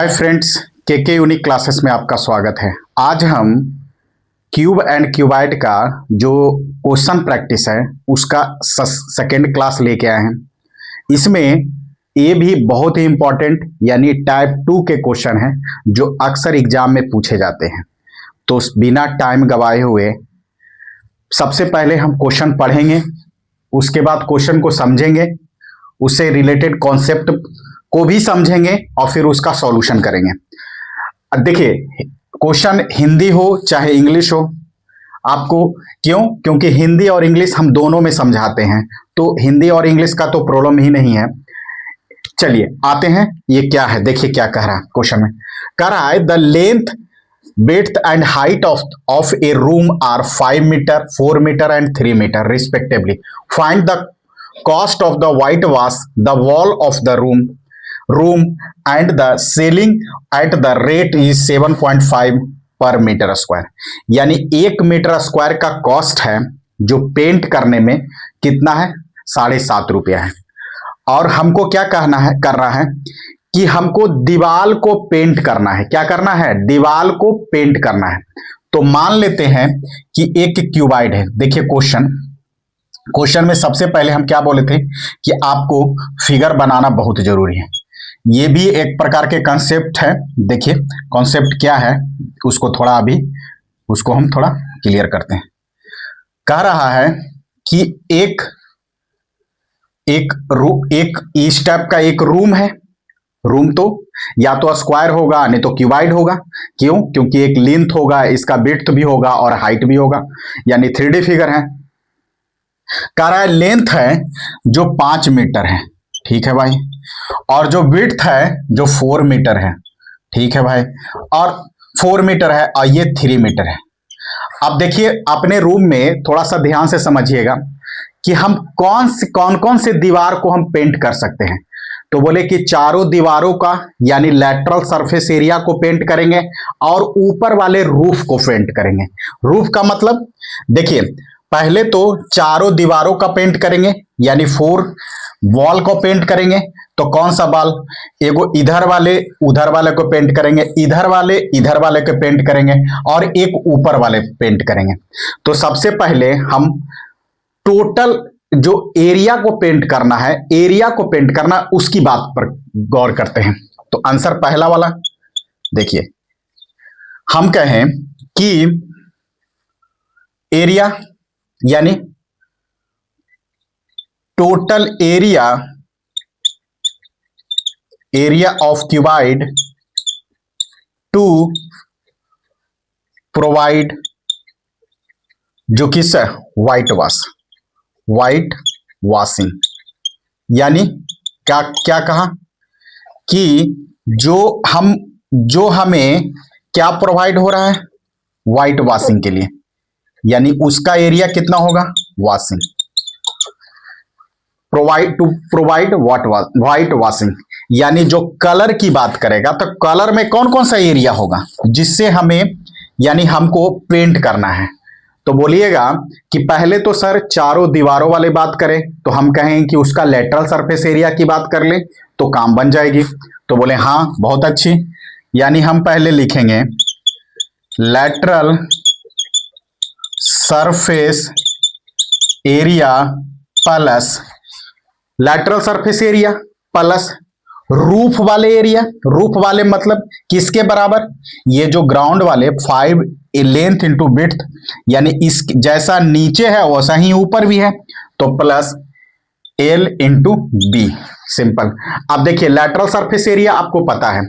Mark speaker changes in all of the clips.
Speaker 1: Hi friends, के unique classes में आपका स्वागत है। आज हम क्यूब एंड क्यूबाइड का जो क्वेश्चन प्रैक्टिस है उसका सेकेंड क्लास लेके आए हैं। इसमें ये भी बहुत ही इंपॉर्टेंट यानी टाइप 2 के क्वेश्चन हैं जो अक्सर एग्जाम में पूछे जाते हैं। तो बिना टाइम गवाए हुए सबसे पहले हम क्वेश्चन पढ़ेंगे, उसके बाद क्वेश्चन को समझेंगे, उससे रिलेटेड कॉन्सेप्ट को भी समझेंगे और फिर उसका सॉल्यूशन करेंगे। देखिए, क्वेश्चन हिंदी हो चाहे इंग्लिश हो, आपको क्योंकि हिंदी और इंग्लिश हम दोनों में समझाते हैं, तो हिंदी और इंग्लिश का तो प्रॉब्लम ही नहीं है। चलिए आते हैं, ये क्या है देखिए क्या कह रहा है क्वेश्चन में। कह रहा है the length width and height of a room are 5 meter, 4 meter and 3 meter respectively. Find the cost of the whitewash the wall of the room and the ceiling at the rate is 7.5 पर metre square. यानी 1 metre square का cost है जो paint करने में कितना है, 7.5 रुपया है। और हमको क्या कहना है, कर रहा है कि हमको दीवाल को पेंट करना है। क्या करना है? दीवाल को पेंट करना है। तो मान लेते हैं कि एक क्यूबाइड है। देखिए क्वेश्चन में सबसे पहले हम क्या बोले थे कि आपको फिगर बनाना बहुत जरूरी है। ये भी एक प्रकार के कंसेप्ट है। देखिए कॉन्सेप्ट क्या है उसको हम थोड़ा क्लियर करते हैं। कह रहा है कि एक इस टाइप का एक रूम है। रूम तो या तो स्क्वायर होगा नहीं तो क्यूबाइड होगा। क्योंकि एक लेंथ होगा, इसका विड्थ भी होगा और हाइट भी होगा, यानी 3D फिगर है। कह रहा है लेंथ है जो 5 मीटर है, ठीक है भाई, और जो विड्थ है जो 4 मीटर है, ठीक है भाई, और 4 मीटर है और ये 3 मीटर है। अब देखिए अपने रूम में थोड़ा सा ध्यान से समझिएगा कि हम कौन कौन से दीवार को हम पेंट कर सकते हैं। तो बोले कि चारों दीवारों का यानी लैटरल सरफेस एरिया को पेंट करेंगे और ऊपर वाले रूफ को पेंट करेंगे। रूफ का मतलब देखिए, पहले तो चारों दीवारों का पेंट करेंगे यानी 4 वॉल को पेंट करेंगे। तो कौन सा वॉल? एगो इधर वाले उधर वाले को पेंट करेंगे, इधर वाले को पेंट करेंगे और एक ऊपर वाले पेंट करेंगे। तो सबसे पहले हम टोटल जो एरिया को पेंट करना है, उसकी बात पर गौर करते हैं। तो आंसर पहला वाला देखिए, हम कहें कि एरिया यानी total area of cuboid to provide जो किस है, वाइट वॉशिंग। यानी क्या कहा कि जो हमें क्या प्रोवाइड हो रहा है, वाइट वॉशिंग के लिए, यानी उसका एरिया कितना होगा, वॉशिंग, प्रोवाइड वाइट वॉशिंग। यानी जो कलर की बात करेगा तो कलर में कौन कौन सा एरिया होगा जिससे हमें यानी हमको पेंट करना है। तो बोलिएगा कि पहले तो सर चारों दीवारों वाले बात करें तो हम कहें कि उसका लेटरल सरफेस एरिया की बात कर लें तो काम बन जाएगी। तो बोले हाँ बहुत अच्छी, यानी हम पहले लिखेंगे lateral surface area plus lateral surface area plus roof वाले एरिया। रूफ वाले मतलब किसके बराबर? ये जो ग्राउंड वाले 5 लेंथ इंटू विड्थ, यानी इस जैसा नीचे है वैसा ही ऊपर भी है, तो plus L into B. Simple. अब देखिए लेटरल सरफेस एरिया आपको पता है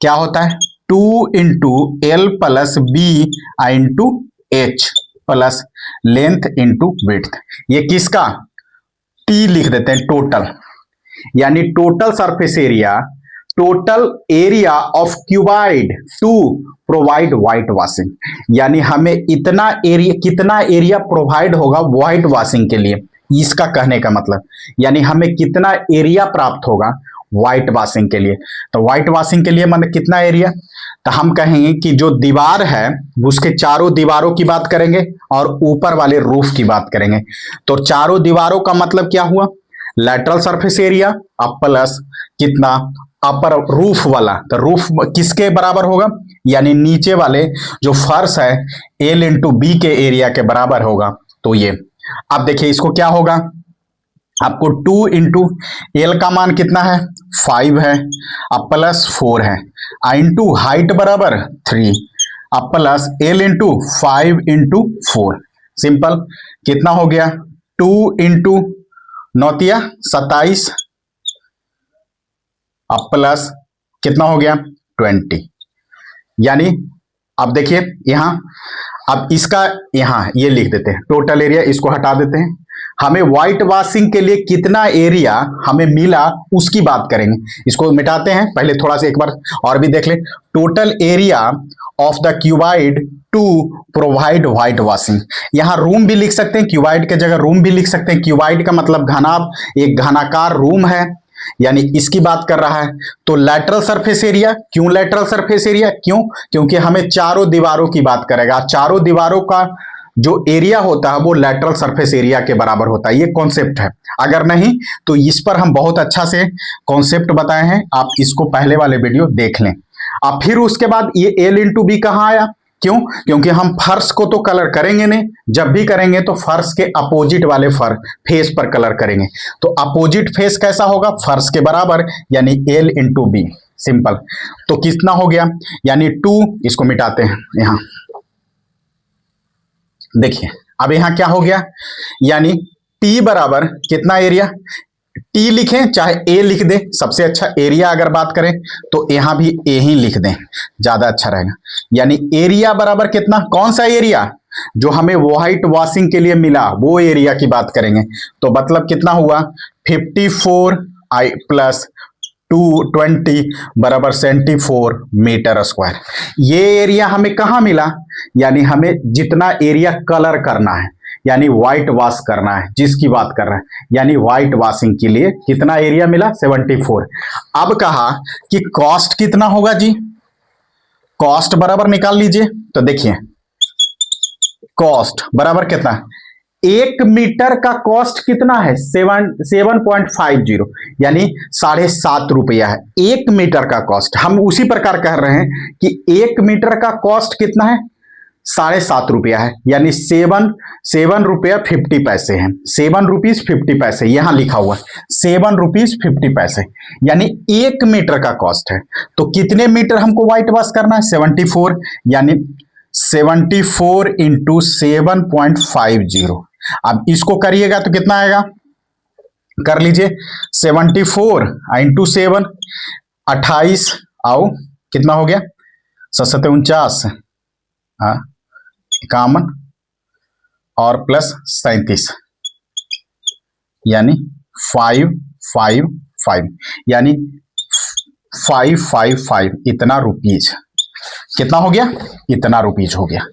Speaker 1: क्या होता है, 2 into L plus B into H plus length into width. ये किसका? T लिख देते हैं टोटल, यानी total surface area, total area of cuboid to provide white washing. यानी हमें कितना एरिया प्रोवाइड होगा व्हाइट वॉशिंग के लिए, इसका कहने का मतलब, यानी हमें कितना एरिया प्राप्त होगा व्हाइट वॉशिंग के लिए। तो व्हाइट वॉशिंग के लिए मतलब कितना एरिया, तो हम कहेंगे कि जो दीवार है उसके चारों दीवारों की बात करेंगे और ऊपर वाले रूफ की बात करेंगे। तो चारों दीवारों का मतलब क्या हुआ, लेटरल सरफेस एरिया अब प्लस कितना, अपर रूफ वाला, तो रूफ किसके बराबर होगा, यानी नीचे वाले जो फर्श है एल इंटू बी के एरिया के बराबर होगा। तो ये अब देखिए इसको क्या होगा, आपको 2 इंटू एल का मान कितना है 5 है, अब प्लस 4 है, इंटू हाइट बराबर 3, अब plus L into 5 into 4, simple कितना हो गया 2 इंटू 9 27, अब प्लस कितना हो गया 20, यानी अब देखिए यहां, अब इसका यहां ये लिख देते हैं टोटल एरिया, इसको हटा देते हैं, हमें व्हाइट वॉशिंग के लिए कितना एरिया हमें मिला उसकी बात करेंगे। इसको मिटाते हैं, पहले थोड़ा सा एक बार और भी देख ले, total area of the cuboid to provide white washing, यहां रूम भी लिख सकते हैं, क्यूबाइड के जगह रूम भी लिख सकते हैं, क्यूबाइड का मतलब घनाभ, एक घनाकार रूम है, यानी इसकी बात कर रहा है। तो लैटरल सरफेस एरिया, क्यों लैटरल सरफेस एरिया, क्यों, क्योंकि हमें चारों दीवारों की बात करेगा, चारों दीवारों का जो एरिया होता है वो लैटरल सरफेस एरिया के बराबर होता है, ये कॉन्सेप्ट है, अगर नहीं तो इस पर हम बहुत अच्छा से कॉन्सेप्ट बताए हैं, आप इसको पहले वाले वीडियो देख लें। अब फिर उसके बाद ये एल इंटू बी कहां आया, क्यों, क्योंकि हम फर्श को तो कलर करेंगे नहीं, जब भी करेंगे तो फर्श के अपोजिट वाले फेस पर कलर करेंगे, तो अपोजिट फेस कैसा होगा फर्श के बराबर, यानी एल इंटू बी, सिंपल। तो कितना हो गया, यानी 2, इसको मिटाते हैं यहां, देखिए अब यहां क्या हो गया, यानी टी बराबर कितना एरिया, टी लिखें चाहे ए लिख दें, सबसे अच्छा एरिया अगर बात करें तो यहां भी ए ही लिख दें, ज्यादा अच्छा रहेगा, यानी एरिया बराबर कितना, कौन सा एरिया, जो हमें व्हाइट वॉशिंग के लिए मिला वो एरिया की बात करेंगे, तो मतलब कितना हुआ 54 आई प्लस 220 बराबर 74 मीटर स्क्वायर। ये एरिया हमें कहाँ मिला, यानी हमें जितना एरिया कलर करना है, यानी व्हाइट वॉश करना है, जिसकी बात कर रहे हैं, यानी व्हाइट वॉशिंग के लिए कितना एरिया मिला 74। अब कहा कि कॉस्ट कितना होगा जी, कॉस्ट बराबर निकाल लीजिए, तो देखिए कॉस्ट बराबर कितना, 1 मीटर का कॉस्ट कितना है 7.50, यानी 7.5 रुपया है 1 मीटर का कॉस्ट। हम उसी प्रकार कह रहे हैं कि 1 मीटर का कॉस्ट कितना है 7.5 रुपया है, यानी 7 रुपया 50 पैसे है, 7 रुपीज 50 पैसे, यहां लिखा हुआ 7 रुपीज 50 पैसे, यानी 1 मीटर का कॉस्ट है। तो कितने मीटर हमको व्हाइट वॉश करना है 74, यानी 74 इंटू 7.50। अब इसको करिएगा तो कितना आएगा, कर लीजिए 74 इंटू 7, 28, आओ कितना हो गया 749, 51 और प्लस 37, यानी 555, यानी 555 इतना रुपीज, कितना हो गया, इतना रुपीज हो गया,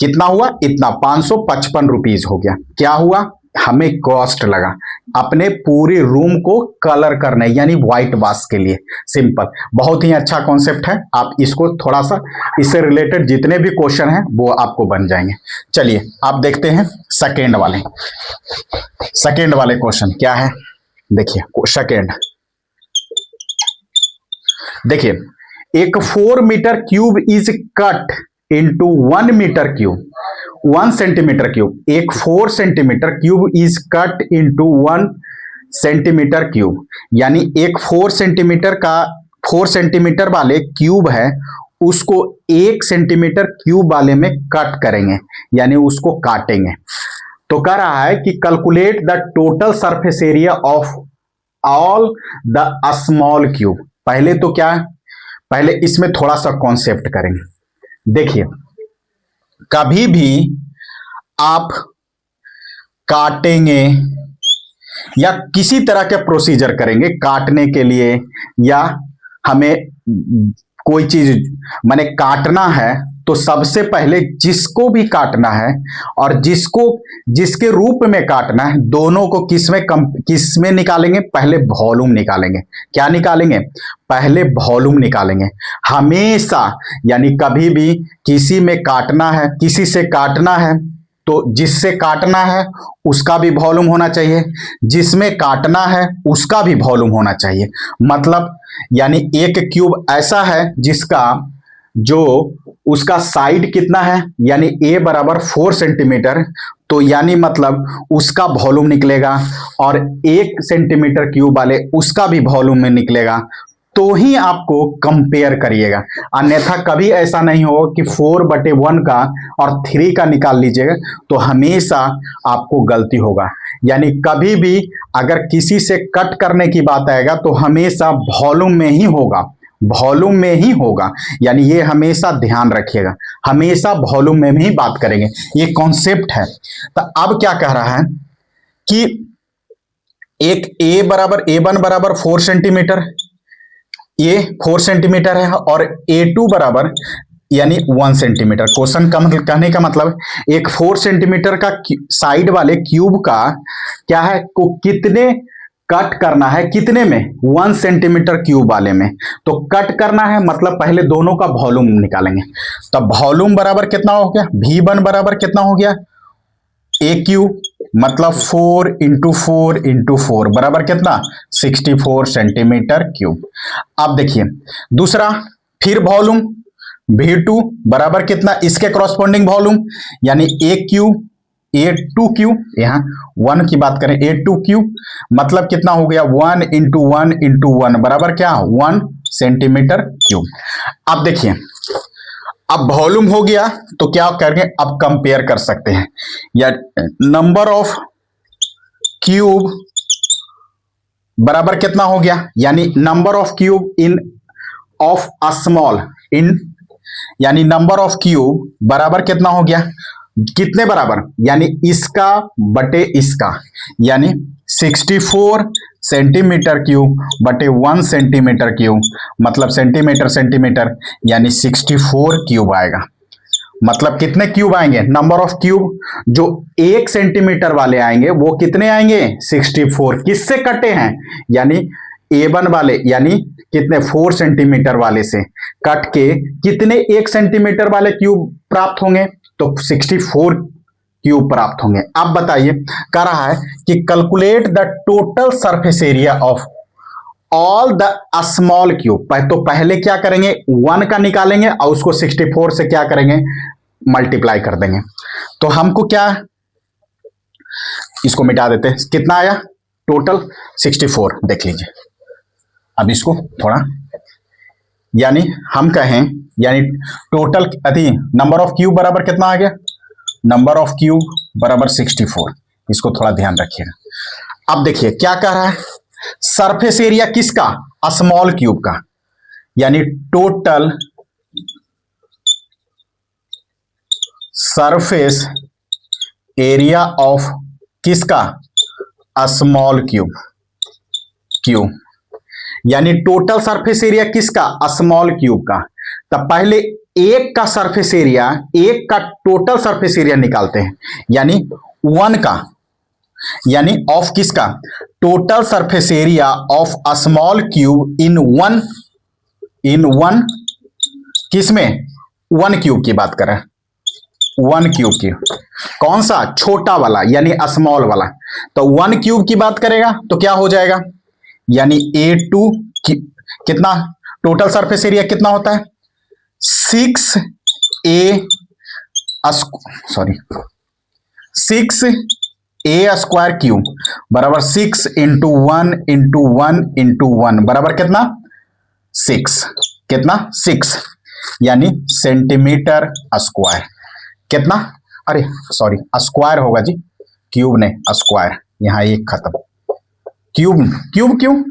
Speaker 1: कितना हुआ, इतना 555 रुपीज हो गया। क्या हुआ, हमें कॉस्ट लगा अपने पूरे रूम को कलर करने, यानी व्हाइट वॉश के लिए, सिंपल, बहुत ही अच्छा कॉन्सेप्ट है। आप इसको थोड़ा सा, इससे रिलेटेड जितने भी क्वेश्चन हैं वो आपको बन जाएंगे। चलिए आप देखते हैं सेकेंड वाले क्वेश्चन क्या है, देखिए सेकेंड, देखिए एक 4 metre cube is cut into 1 metre cube, 1 centimetre cube, एक 4 centimetre cube is cut into 1 centimetre cube, यानी एक 4 सेंटीमीटर वाले क्यूब है उसको 1 सेंटीमीटर क्यूब वाले में कट करेंगे, यानी उसको काटेंगे। तो कह रहा है कि calculate the total surface area of all the small cube. पहले तो क्या है, पहले इसमें थोड़ा सा कॉन्सेप्ट करेंगे। देखिए कभी भी आप काटेंगे या किसी तरह के प्रोसीजर करेंगे काटने के लिए, या हमें कोई चीज माने काटना है, तो सबसे पहले जिसको भी काटना है और जिसके रूप में काटना है, दोनों को किस में निकालेंगे, पहले वॉल्यूम निकालेंगे। क्या निकालेंगे, पहले वॉल्यूम निकालेंगे हमेशा, यानी कभी भी किसी में काटना है, किसी से काटना है तो जिससे काटना है उसका भी वॉल्यूम होना चाहिए, जिसमें काटना है उसका भी वॉल्यूम होना चाहिए। मतलब यानी एक क्यूब ऐसा है जिसका जो उसका साइड कितना है, यानी ए बराबर 4 सेंटीमीटर, तो यानी मतलब उसका वॉल्यूम निकलेगा, और 1 सेंटीमीटर क्यूब वाले उसका भी वॉल्यूम में निकलेगा, तो ही आपको कंपेयर करिएगा। अन्यथा कभी ऐसा नहीं हो कि 4/1 का और 3 का निकाल लीजिएगा, तो हमेशा आपको गलती होगा। यानी कभी भी अगर किसी से कट करने की बात आएगा तो हमेशा वॉल्यूम में ही होगा, वॉल्यूम में ही होगा। यानी ये हमेशा ध्यान रखिएगा, हमेशा वॉल्यूम में ही बात करेंगे, ये कॉन्सेप्ट है। तो अब क्या कह रहा है कि एक A1 बराबर 4 सेंटीमीटर, ये 4 सेंटीमीटर है, और A2 बराबर यानी 1 सेंटीमीटर। क्वेश्चन का मतलब, कहने का मतलब एक 4 सेंटीमीटर का साइड वाले क्यूब का क्या है को कितने कट करना है, कितने में, 1 सेंटीमीटर क्यूब वाले में। तो कट करना है मतलब पहले दोनों का वॉल्यूम निकालेंगे। तब वॉल्यूम बराबर कितना हो गया, V1 बराबर कितना हो गया, ए क्यूब, मतलब 4 इंटू 4 इंटू 4 बराबर कितना, 64 सेंटीमीटर क्यूब। अब देखिए दूसरा, फिर वॉल्यूम V2 बराबर कितना, इसके कॉरस्पॉन्डिंग वॉल्यूम, यानी A2 क्यूब, यहाँ 1 की बात करें, A2 क्यूब मतलब कितना हो गया, 1 इंटू 1 इंटू 1 बराबर क्या, 1 सेंटीमीटर क्यूब। अब देखिए, अब वॉल्यूम हो गया तो क्या करेंगे, अब कंपेयर कर सकते हैं, या नंबर ऑफ क्यूब बराबर कितना हो गया, यानी number of cube in of a small in, यानी नंबर ऑफ क्यूब बराबर कितना हो गया, कितने बराबर, यानी इसका बटे इसका, यानी 64 सेंटीमीटर क्यूब बटे 1 सेंटीमीटर क्यूब, मतलब सेंटीमीटर सेंटीमीटर, यानी 64 क्यूब आएगा। मतलब कितने क्यूब आएंगे, नंबर ऑफ क्यूब जो 1 सेंटीमीटर वाले आएंगे वो कितने आएंगे, 64। किससे कटे हैं, यानी A1 वाले, यानी कितने, 4 सेंटीमीटर वाले से कट के कितने 1 सेंटीमीटर वाले क्यूब प्राप्त होंगे, तो 64 क्यूब प्राप्त होंगे। अब बताइए, कह रहा है कि calculate the total surface area of all the small cube. तो पहले क्या करेंगे, 1 का निकालेंगे और उसको 64 से क्या करेंगे, मल्टीप्लाई कर देंगे। तो हमको क्या, इसको मिटा देते हैं, कितना आया टोटल 64, देख लीजिए। अब इसको थोड़ा, यानी हम कहें, यानी टोटल अति नंबर ऑफ क्यूब बराबर कितना आ गया, नंबर ऑफ क्यूब बराबर 64। इसको थोड़ा ध्यान रखिएगा। अब देखिए क्या कह रहा है, सरफेस एरिया किसका, स्मॉल क्यूब का, यानी टोटल सरफेस एरिया ऑफ किसका, स्मॉल क्यूब, यानी टोटल सरफेस एरिया किसका, स्मॉल क्यूब का। तब पहले एक का सरफेस एरिया, एक का टोटल सरफेस एरिया निकालते हैं, यानी 1 का, यानी ऑफ किसका, total surface area of a small cube in one किसमें, 1 क्यूब की बात करें, 1 क्यूब की, कौन सा, छोटा वाला, यानी स्मॉल वाला। तो 1 क्यूब की बात करेगा तो क्या हो जाएगा, यानी A2 कितना, टोटल सरफेस एरिया कितना होता है, 6A स्क्वायर क्यूब बराबर 6 इंटू 1 इंटू 1 इंटू 1 बराबर कितना, 6, कितना 6, यानी सेंटीमीटर स्क्वायर, कितना, अरे सॉरी स्क्वायर होगा जी, क्यूब ने, स्क्वायर, यहां एक खत्म, क्यूब क्यों,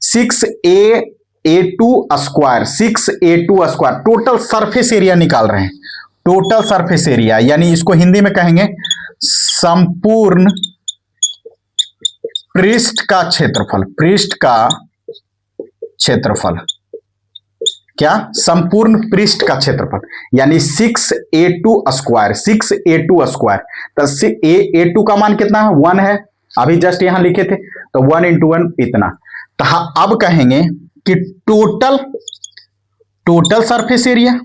Speaker 1: 6A2 square, 6A2 square, total surface area निकाल रहे हैं, टोटल सरफेस एरिया, यानी इसको हिंदी में कहेंगे संपूर्ण पृष्ठ का क्षेत्रफल, पृष्ठ का क्षेत्रफल, क्या, संपूर्ण पृष्ठ का क्षेत्रफल, यानी 6A2 स्क्वायर, 6A2 स्क्वायर। तो A2 का मान कितना है, 1 है, अभी जस्ट यहां लिखे थे, तो 1 इंटू 1 इतना। तो अब कहेंगे कि total surface area,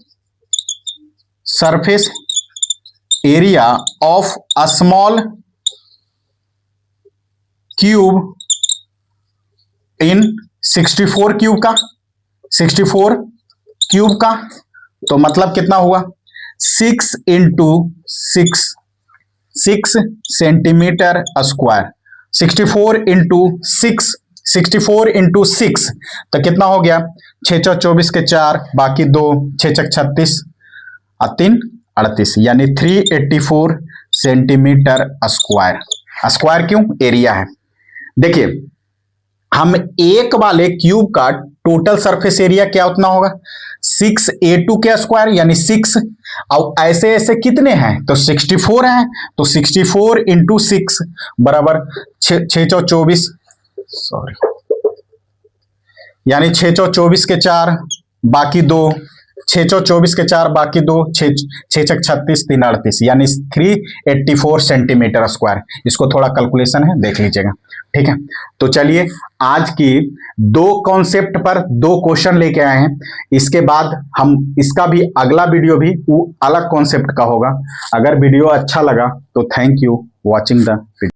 Speaker 1: surface area of a small cube in 64 cube का, 64 क्यूब का, तो मतलब कितना हुआ 6 into 6 centimetre square. 64 into 6, 64 into 6 तो कितना हो गया 6 चौ 24 के 4, बाकी 2, 6 चक 36 और 3 38, यानी 384 सेंटीमीटर स्क्वायर। स्क्वायर क्यों, एरिया है। देखिए हम एक वाले क्यूब का टोटल सरफेस एरिया क्या उतना होगा 6a2 के स्क्वायर, यानी 6, और ऐसे ऐसे कितने हैं तो 64 हैं, तो 64 इंटू 6 बराबर 6 चौ 24, सॉरी, यानी 6 चौ 24 के 4, बाकी 2, 6 चौ 24 के 4, बाकी 2, 6 चक 36, 3 38, यानी 384 सेंटीमीटर स्क्वायर। इसको थोड़ा कैलकुलेशन है, देख लीजिएगा, ठीक है। तो चलिए आज की 2 कॉन्सेप्ट पर 2 क्वेश्चन लेके आए हैं। इसके बाद हम इसका भी अगला वीडियो भी अलग कॉन्सेप्ट का होगा। अगर वीडियो अच्छा लगा तो thank you watching the video.